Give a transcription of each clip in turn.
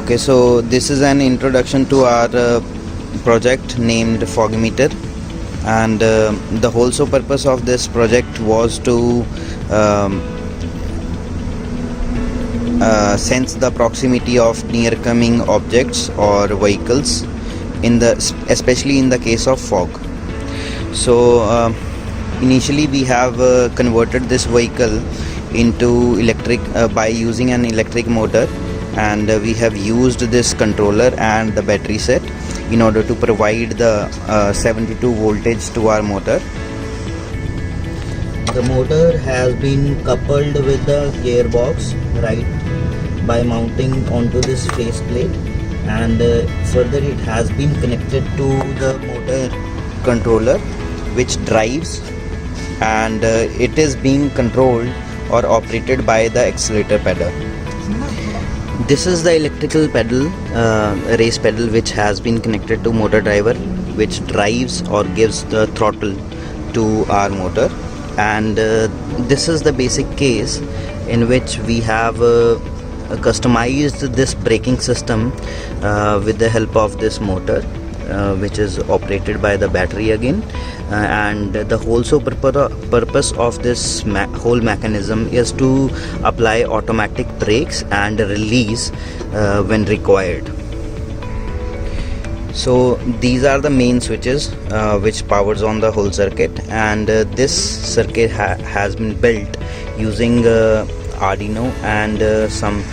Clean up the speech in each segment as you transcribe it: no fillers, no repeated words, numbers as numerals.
Okay, so this is an introduction to our project named Fogmeter, and the whole purpose of this project was to sense the proximity of near coming objects or vehicles especially in the case of fog. So initially we have converted this vehicle into electric by using an electric motor, and we have used this controller and the battery set in order to provide the 72 voltage to our motor. The motor has been coupled with the gearbox, right, by mounting onto this faceplate, and further it has been connected to the motor controller which drives, and it is being controlled or operated by the accelerator pedal. This is the electrical pedal, race pedal, which has been connected to motor driver, which drives or gives the throttle to our motor. And this is the basic case in which we have customized this braking system with the help of this motor, which is operated by the battery again. And the whole purpose of this whole mechanism is to apply automatic brakes and release when required. So these are the main switches which powers on the whole circuit, and this circuit has been built using Arduino and some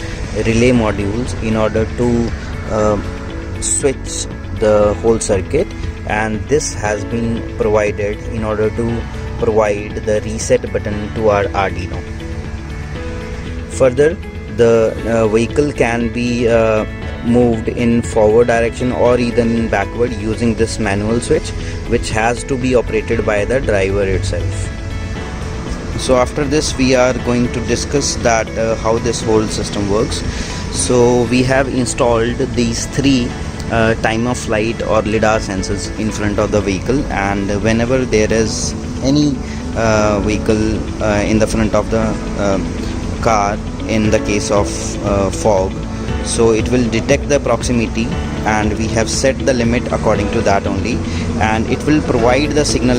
relay modules in order to switch the whole circuit, and this has been provided in order to provide the reset button to our Arduino. Further, the vehicle can be moved in forward direction or even in backward using this manual switch, which has to be operated by the driver itself. So after this we are going to discuss that how this whole system works. So we have installed these three time of flight or lidar sensors in front of the vehicle, and whenever there is any vehicle in the front of the car in the case of fog, so it will detect the proximity, and we have set the limit according to that only, and it will provide the signal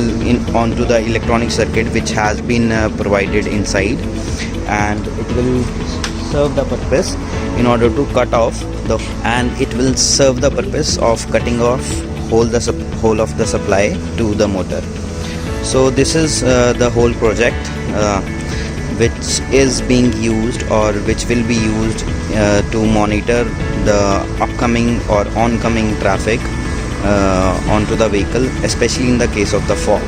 onto the electronic circuit which has been provided inside, and it will serve the purpose in order to cut off it will serve the purpose of cutting off whole of the supply to the motor. So this is the whole project which is being used or which will be used to monitor the upcoming or oncoming traffic onto the vehicle, especially in the case of the fog.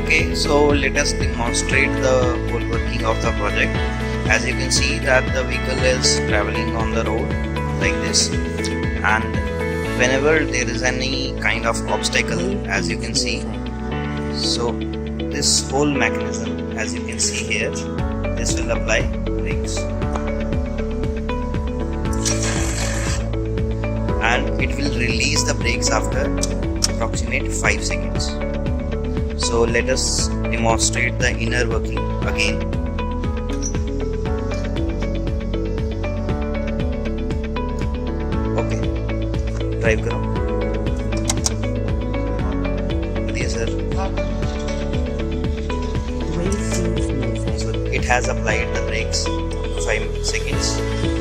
Okay, so let us demonstrate the whole working of the project. As you can see that the vehicle is traveling on the road like this, and whenever there is any kind of obstacle, as you can see, so this whole mechanism, as you can see here, this will apply brakes, and it will release the brakes after approximate 5 seconds. So let us demonstrate the inner working again. Okay, drive करो. बढ़िया sir. So it has applied the brakes for 5 seconds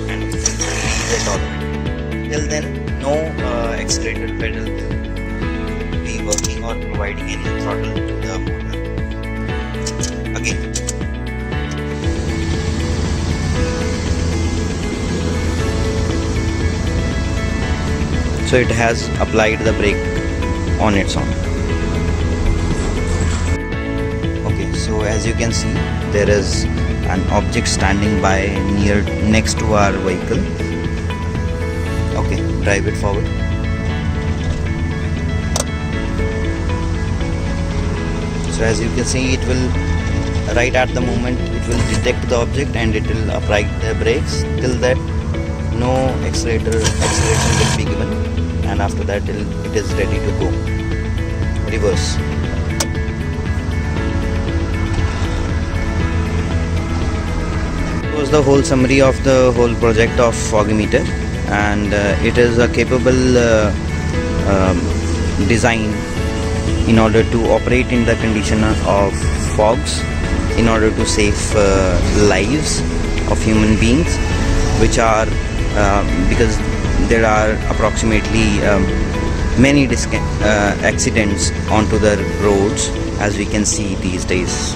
and it will release it automatically. Till then, no accelerator pedal will be working or providing any throttle to the motor. Again. So it has applied the brake on its own. Okay, so as you can see, there is an object standing by next to our vehicle. Okay, drive it forward. So as you can see, it will, right at the moment, it will detect the object and it will apply the brakes. Till that, no acceleration will be given, and after that it is ready to go. Reverse. was the whole summary of the whole project of Fogimeter, and it is a capable design in order to operate in the condition of fogs, in order to save lives of human beings, which are because there are approximately many accidents onto the roads, as we can see these days.